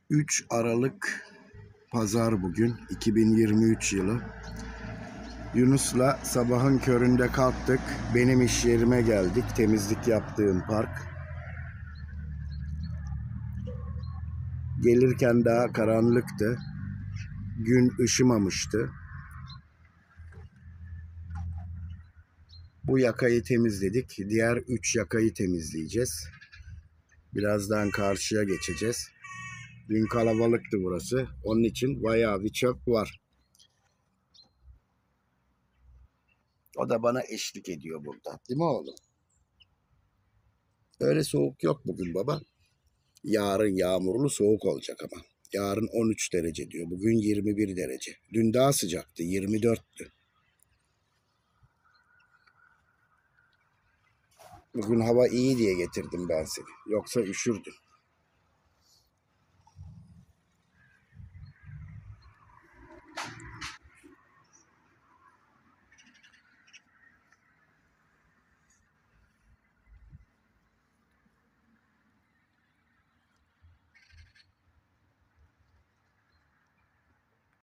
3 Aralık Pazar bugün 2023 yılı. Yunus'la sabahın köründe kalktık. Benim iş yerime geldik. Temizlik yaptığım park. Gelirken daha karanlıktı. Gün ışımamıştı. Bu yakayı temizledik. Diğer 3 yakayı temizleyeceğiz. Birazdan karşıya geçeceğiz. Dün kalabalıktı burası. Onun için bayağı bir çöp var. O da bana eşlik ediyor burada. Değil mi oğlum? Öyle soğuk yok bugün baba. Yarın yağmurlu soğuk olacak ama. Yarın 13 derece diyor. Bugün 21 derece. Dün daha sıcaktı. 24'tü. Bugün hava iyi diye getirdim ben seni. Yoksa üşürdün.